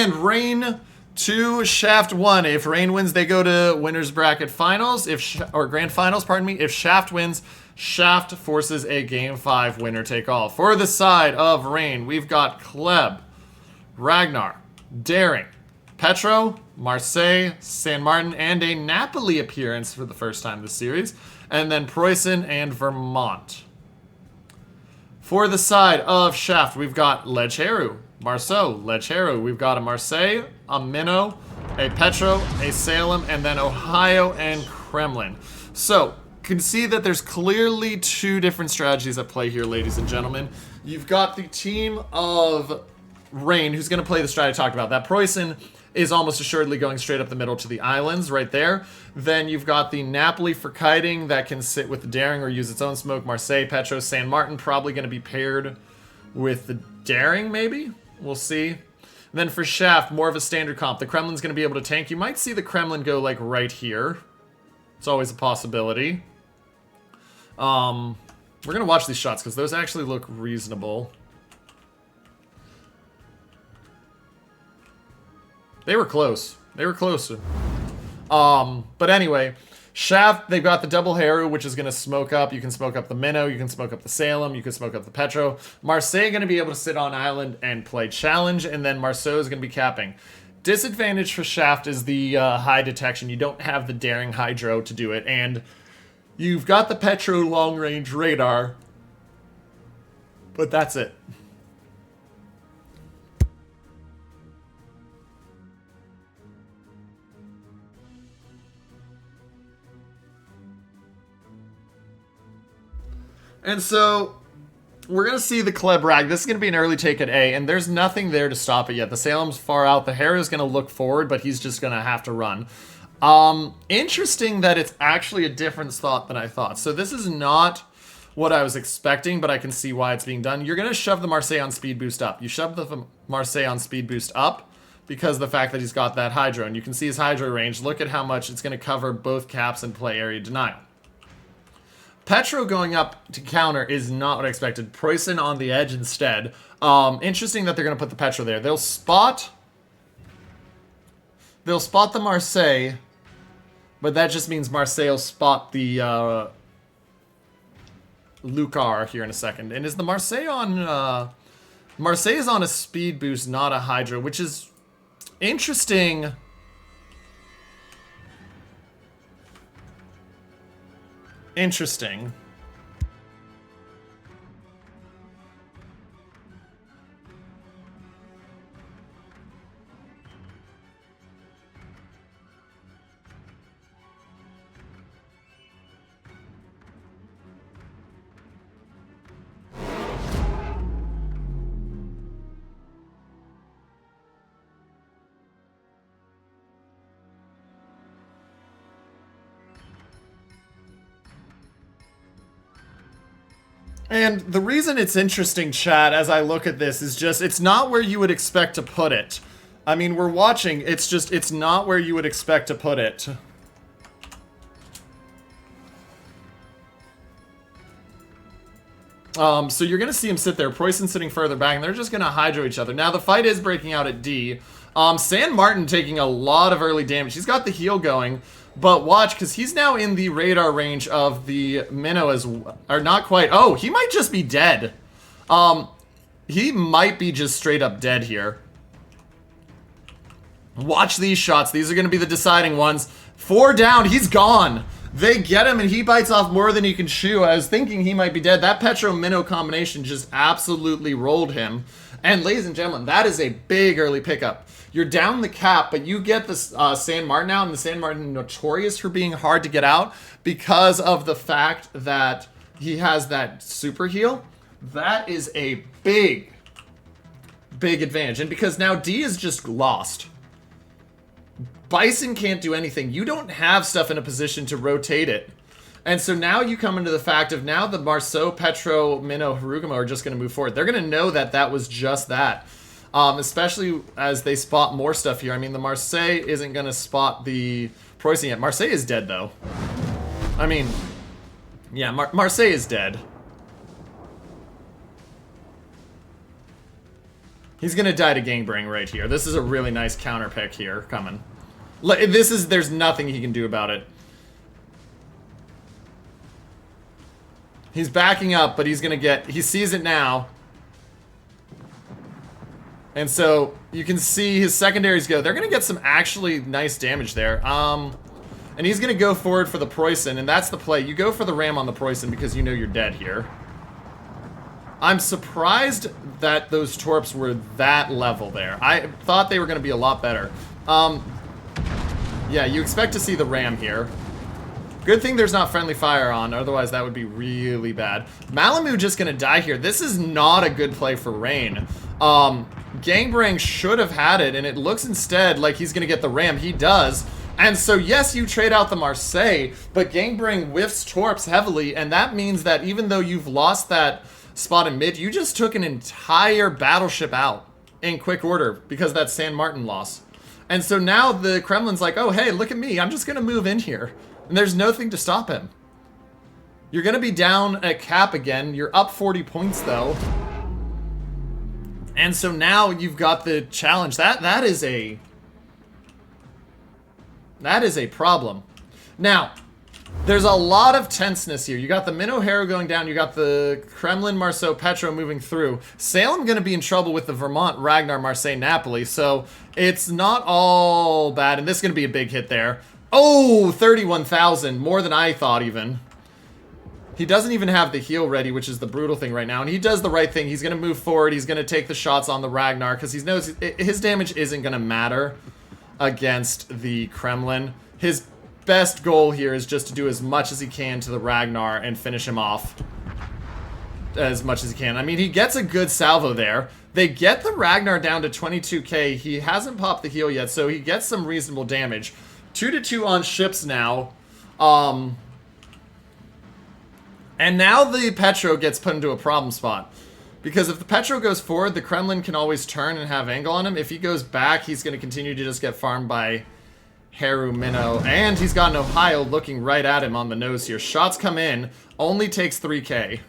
And Rain 2, Shaft 1. If Rain wins, they go to winner's bracket finals. Or grand finals, pardon me. If Shaft wins, Shaft forces a game 5 winner take all. For the side of Rain, we've got Kleb, Ragnar, Daring, Petro, Marseille, San Martin, and a Napoli appearance for the first time this series. And then Preussen and Vermont. For the side of Shaft, we've got Lecheru, Marceau, Lecheru. We've got a Marseille, a Minnow, a Petro, a Salem, and then Ohio and Kremlin. So, you can see that there's clearly 2 different strategies at play here, ladies and gentlemen. You've got the team of Rain, who's going to play the strat I talked about. That Preussen is almost assuredly going straight up the middle to the islands right there. Then you've got the Napoli for kiting that can sit with the Daring or use its own smoke. Marseille, Petro, San Martin probably going to be paired with the Daring, maybe? We'll see. And then for Shaft, more of a standard comp. The Kremlin's going to be able to tank. You might see the Kremlin go like right here. It's always a possibility. We're going to watch these shots because those actually look reasonable. They were close. They were closer. But anyway, Shaft, they've got the double Heru, which is going to smoke up. You can smoke up the Minnow. You can smoke up the Salem. You can smoke up the Petro. Marseille going to be able to sit on island and play challenge. And then Marceau is going to be capping. Disadvantage for Shaft is the high detection. You don't have the Daring Hydro to do it. And you've got the Petro long-range radar. But that's it. And so, we're going to see the Kleb Rag. This is going to be an early take at A, and there's nothing there to stop it yet. The Salem's far out. The Heru is going to look forward, but he's just going to have to run. Interesting that it's actually a different thought than I thought. So this is not what I was expecting, but I can see why it's being done. You're going to shove the Marseille on speed boost up. You shove the Marseille on speed boost up because of the fact that he's got that Hydro, and you can see his Hydro range. Look at how much it's going to cover both caps and play area denial. Petro going up to counter is not what I expected. Preussen on the edge instead. Interesting that they're going to put the Petro there. They'll spot the Marseille, but that just means Marseille will spot the Lucar here in a second. And is the Marseille on... Marseille is on a speed boost, not a Hydro, which is interesting... Interesting. And the reason it's interesting, chat, as I look at this, is just, it's not where you would expect to put it. I mean, we're watching, it's just, it's not where you would expect to put it. So you're going to see him sit there, Preussen sitting further back, and they're just going to Hydro each other. Now, the fight is breaking out at D. San Martin taking a lot of early damage. He's got the heal going. But watch, because he's now in the radar range of the Minnow as well. Or not quite. Oh, he might just be dead. He might be just straight up dead here. Watch these shots. These are going to be the deciding ones. 4 down. He's gone. They get him, and he bites off more than he can chew. I was thinking he might be dead. That Petro-Minnow combination just absolutely rolled him. And ladies and gentlemen, that is a big early pickup. You're down the cap, but you get the San Martin out, and the San Martin notorious for being hard to get out because of the fact that he has that super heal. That is a big, big advantage. And because now D is just lost. Bison can't do anything. You don't have stuff in a position to rotate it. And so now you come into the fact of now the Marceau, Petro, Minnow, Harugamo are just going to move forward. They're going to know that that was just that. Especially as they spot more stuff here. I mean, the Marseille isn't going to spot the Preussen yet. Marseille is dead, though. I mean, yeah, Marseille is dead. He's going to die to Gangbang right here. This is a really nice counter pick here coming. There's nothing he can do about it. He's backing up, but he's going to get... He sees it now. And so you can see his secondaries go. They're going to get some actually nice damage there. And he's going to go forward for the Preußen, and that's the play. You go for the Ram on the Preußen because you know you're dead here. I'm surprised that those Torps were that level there. I thought they were going to be a lot better. Yeah, you expect to see the Ram here. Good thing there's not friendly fire on, otherwise that would be really bad. Malamu just going to die here. This is not a good play for Rain. Gangbang should have had it, and it looks instead like he's going to get the Ram. He does. And so, yes, you trade out the Marseille, but Gangbang whiffs Torps heavily, and that means that even though you've lost that spot in mid, you just took an entire battleship out in quick order because of that San Martin loss. And so now the Kremlin's like, oh, hey, look at me. I'm just going to move in here. And there's nothing to stop him. You're going to be down at cap again. You're up 40 points, though. And so now you've got the challenge. That is a problem. Now, there's a lot of tenseness here. You got the Minnow Harrow going down. You got the Kremlin, Marceau, Petro moving through. Salem going to be in trouble with the Vermont, Ragnar, Marseille, Napoli. So it's not all bad. And this is going to be a big hit there. Oh, 31,000. More than I thought even. He doesn't even have the heal ready, which is the brutal thing right now. And he does the right thing. He's going to move forward. He's going to take the shots on the Ragnar because he knows his damage isn't going to matter against the Kremlin. His best goal here is just to do as much as he can to the Ragnar and finish him off as much as he can. I mean, he gets a good salvo there. They get the Ragnar down to 22k. He hasn't popped the heal yet, so he gets some reasonable damage. 2-2 on ships now. And now the Petro gets put into a problem spot. Because if the Petro goes forward, the Kremlin can always turn and have angle on him. If he goes back, he's going to continue to just get farmed by Haru, Minnow. And he's got an Ohio looking right at him on the nose here. Shots come in. Only takes 3k.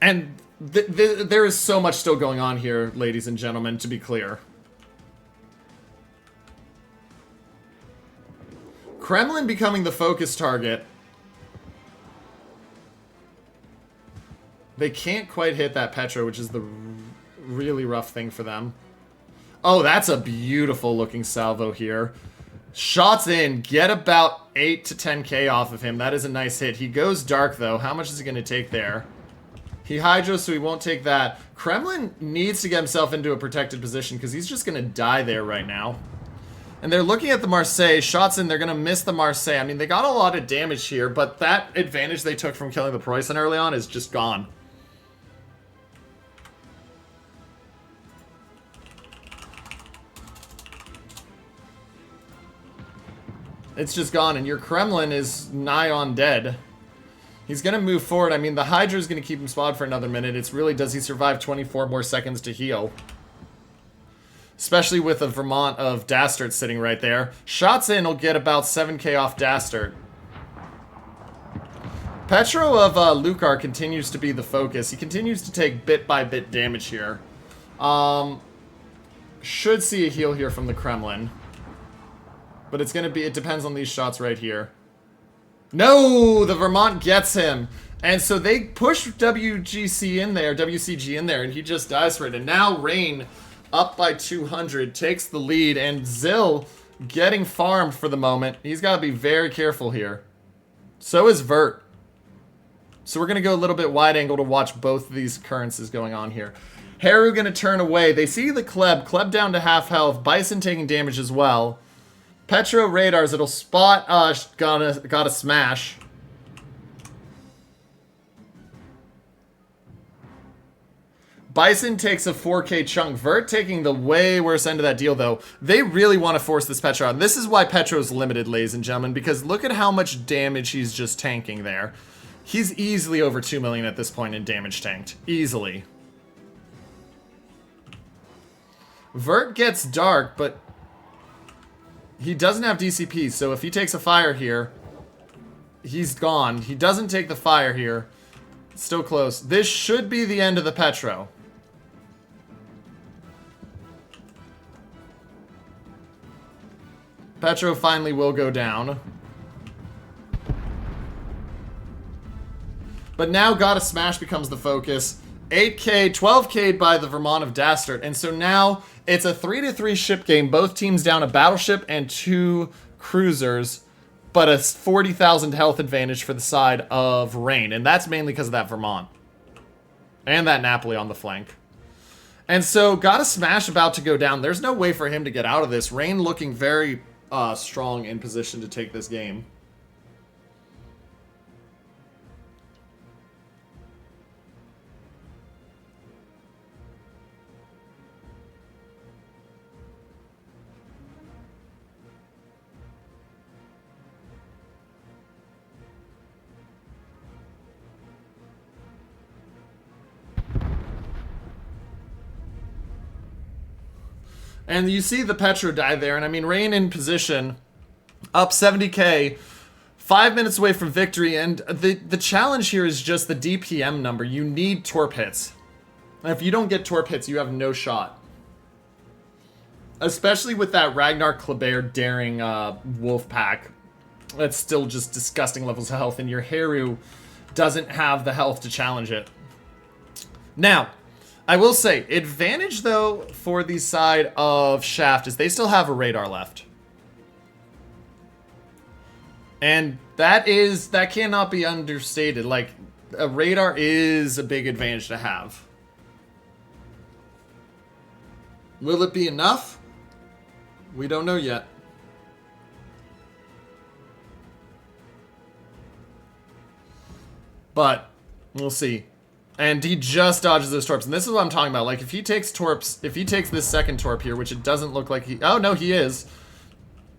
And there is so much still going on here, ladies and gentlemen, to be clear. Kremlin becoming the focus target. They can't quite hit that Petro, which is the really rough thing for them. Oh, that's a beautiful looking salvo here. Shots in. Get about 8 to 10k off of him. That is a nice hit. He goes dark, though. How much is he going to take there? He hydros, so he won't take that. Kremlin needs to get himself into a protected position because he's just going to die there right now. And they're looking at the Marseille. Shots in. They're going to miss the Marseille. I mean, they got a lot of damage here, but that advantage they took from killing the Preußen early on is just gone. It's just gone, and your Kremlin is nigh on dead. He's going to move forward. I mean, the Hydra is going to keep him spawed for another minute. It's really, does he survive 24 more seconds to heal? Especially with a Vermont of Dastard sitting right there. Shots in will get about 7k off Dastard. Petro of Lucar continues to be the focus. He continues to take bit-by-bit damage here. Should see a heal here from the Kremlin. But it's going to be, it depends on these shots right here. No! The Vermont gets him. And so they push WCG in there, and he just dies for it. And now Rain, up by 200, takes the lead, and Zill getting farmed for the moment. He's got to be very careful here. So is Vert. So we're going to go a little bit wide angle to watch both of these occurrences going on here. Haru going to turn away. They see the Kleb down to half health. Bison taking damage as well. Petro radars, it'll spot, got a smash. Bison takes a 4k chunk. Vert taking the way worse end of that deal, though. They really want to force this Petro out. This is why Petro's limited, ladies and gentlemen, because look at how much damage he's just tanking there. He's easily over 2 million at this point in damage tanked. Easily. Vert gets dark, but he doesn't have DCP, so if he takes a fire here, he's gone. He doesn't take the fire here. Still close. This should be the end of the Petro. Petro finally will go down. But now Gotta Smash becomes the focus. 8k, 12k by the Vermont of Dastard. And so now it's a 3-3 ship game. Both teams down a battleship and 2 cruisers. But a 40,000 health advantage for the side of Rain. And that's mainly because of that Vermont. And that Napoli on the flank. And so Gotta Smash about to go down. There's no way for him to get out of this. Rain looking very strong in position to take this game. And you see the Petro die there, and I mean, Rain in position, up 70k, 5 minutes away from victory, and the challenge here is just the DPM number. You need torp hits. And if you don't get torp hits, you have no shot. Especially with that Ragnar Kleber daring wolf pack. That's still just disgusting levels of health, and your Heru doesn't have the health to challenge it. Now, I will say, advantage, though, for the side of Shaft is they still have a radar left. And that cannot be understated. Like, a radar is a big advantage to have. Will it be enough? We don't know yet. But, we'll see. And he just dodges those torps. And this is what I'm talking about. Like, if he takes torps, if he takes this second torp here, which it doesn't look like he... Oh, no, he is.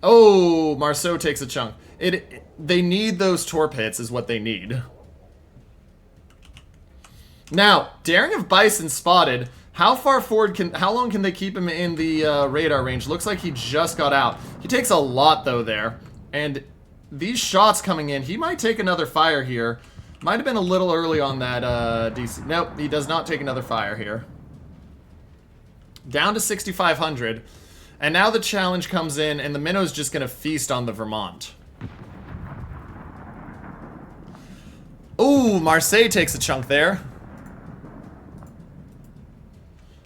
Oh, Marceau takes a chunk. They need those torp hits is what they need. Now, Daring of Bison spotted. How far forward how long can they keep him in the radar range? Looks like he just got out. He takes a lot, though, there. And these shots coming in, he might take another fire here. Might have been a little early on that DC. Nope, he does not take another fire here. Down to 6,500. And now the challenge comes in, and the Minnow's just going to feast on the Vermont. Ooh, Marseille takes a chunk there.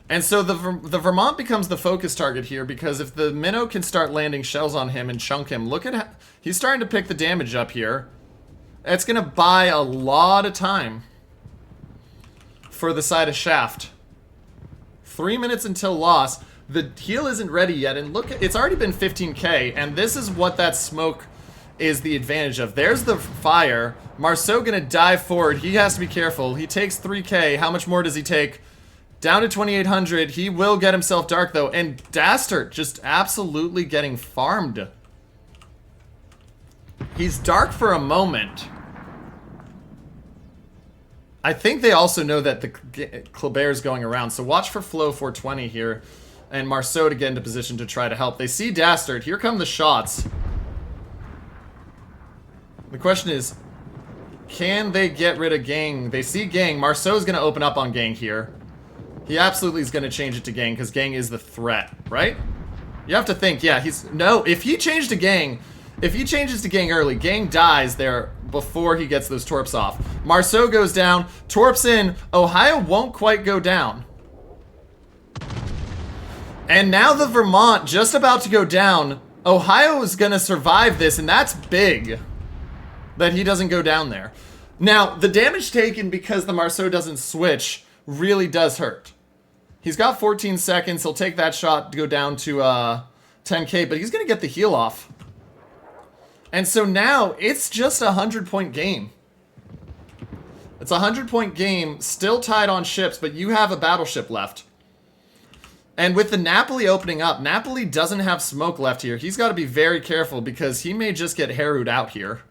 And so the Vermont becomes the focus target here, because if the Minnow can start landing shells on him and chunk him, look at how he's starting to pick the damage up here. It's going to buy a lot of time for the side of Shaft. 3 minutes until loss. The heal isn't ready yet, and look, it's already been 15k, and this is what that smoke is the advantage of. There's the fire. Marceau going to dive forward. He has to be careful. He takes 3k. How much more does he take? Down to 2,800. He will get himself dark, though, and Dastard just absolutely getting farmed. He's dark for a moment. I think they also know that the Kleber is going around, so watch for Flow 420 here, and Marceau to get into position to try to help. They see Dastard. Here come the shots. The question is, can they get rid of Gang? They see Gang. Marceau's going to open up on Gang here. He absolutely is going to change it to Gang, because Gang is the threat, right? You have to think, yeah, no, if he changed to Gang... If he changes to Gang early, Gang dies there before he gets those torps off. Marceau goes down, torps in, Ohio won't quite go down. And now the Vermont just about to go down. Ohio is going to survive this, and that's big that he doesn't go down there. Now, the damage taken because the Marceau doesn't switch really does hurt. He's got 14 seconds. He'll take that shot to go down to 10k, but he's going to get the heal off. And so now, it's just a 100-point game. It's a 100-point game, still tied on ships, but you have a battleship left. And with the Napoli opening up, Napoli doesn't have smoke left here. He's got to be very careful, because he may just get Heru'd out here.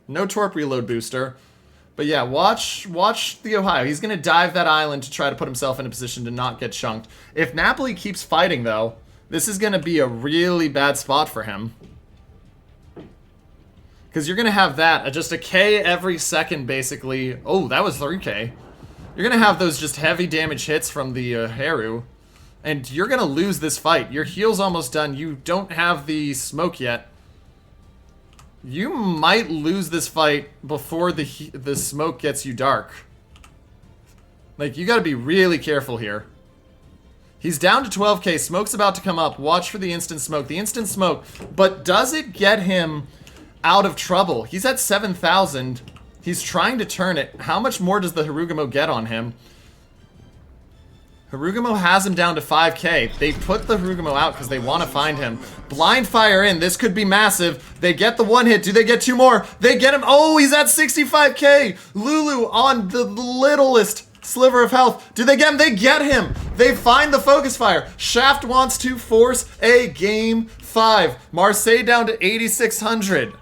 No torp reload booster. But yeah, watch the Ohio. He's going to dive that island to try to put himself in a position to not get chunked. If Napoli keeps fighting, though, this is going to be a really bad spot for him. Because you're going to have that, just a K every second, basically. Oh, that was 3K. You're going to have those just heavy damage hits from the Haru. And you're going to lose this fight. Your heal's almost done. You don't have the smoke yet. You might lose this fight before the smoke gets you dark. Like, you got to be really careful here. He's down to 12K. Smoke's about to come up. Watch for the instant smoke. The instant smoke. But does it get him out of trouble? He's at 7,000. He's trying to turn it. How much more does the Harugumo get on him? Harugumo has him down to 5K. They put the Harugumo out because they want to find him. Blind fire in. This could be massive. They get the one hit. Do they get two more? They get him. Oh, he's at 65K. Lulu on the littlest sliver of health. Do they get him? They get him. They find the focus fire. Shaft wants to force a game 5. Marseille down to 8,600.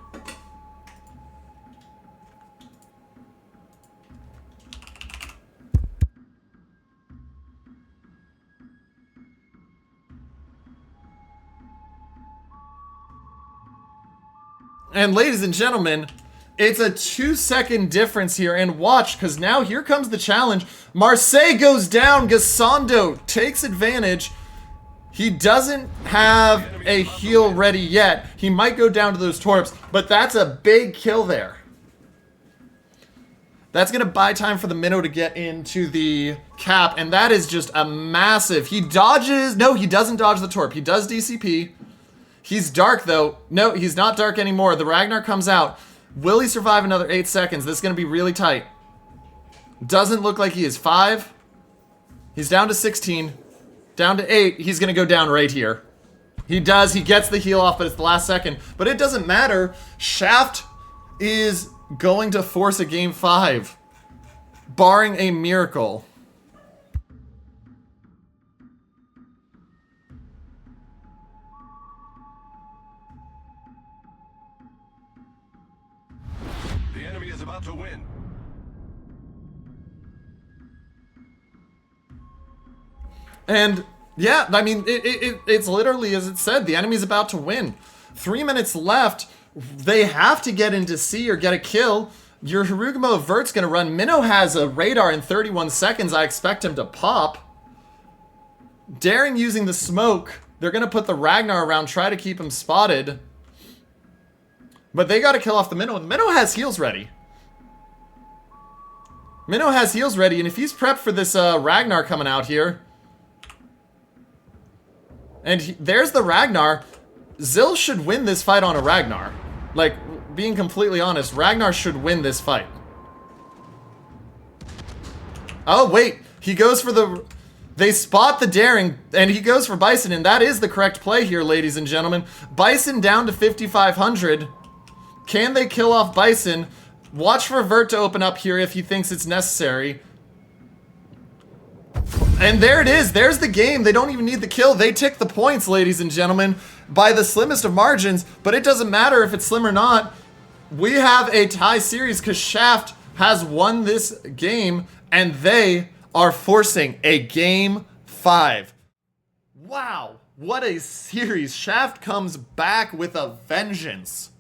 And ladies and gentlemen, it's a 2-second difference here. And watch, because now here comes the challenge. Marseille goes down. Gasondo takes advantage. He doesn't have a heal ready yet. He might go down to those torps, but that's a big kill there. That's going to buy time for the minnow to get into the cap, and that is just a massive... He dodges... No, he doesn't dodge the torp. He does DCP. He's dark, though. No, he's not dark anymore. The Ragnar comes out. Will he survive another 8 seconds? This is going to be really tight. Doesn't look like he is. 5. He's down to 16. Down to 8. He's going to go down right here. He does. He gets the heal off, but it's the last second. But it doesn't matter. Shaft is going to force a game 5. Barring a miracle. About to win. And yeah, I mean, it's literally as it said. The enemy's about to win. 3 minutes left. They have to get into C or get a kill. Your Harugumo Vert's gonna run. Minnow has a radar in 31 seconds. I expect him to pop. Daring using the smoke. They're gonna put the Ragnar around, try to keep him spotted. But they gotta kill off the Minnow. Minnow has heals ready. Minnow has heals ready, and if he's prepped for this Ragnar coming out here... And there's the Ragnar. Zill should win this fight on a Ragnar. Like, being completely honest, Ragnar should win this fight. Oh, wait. He goes for the... They spot the Daring, and he goes for Bison, and that is the correct play here, ladies and gentlemen. Bison down to 5,500. Can they kill off Bison? Watch for Vert to open up here if he thinks it's necessary. And there it is. There's the game. They don't even need the kill. They tick the points, ladies and gentlemen, by the slimmest of margins. But it doesn't matter if it's slim or not. We have a tie series because Shaft has won this game, and they are forcing a game 5. Wow. What a series. Shaft comes back with a vengeance.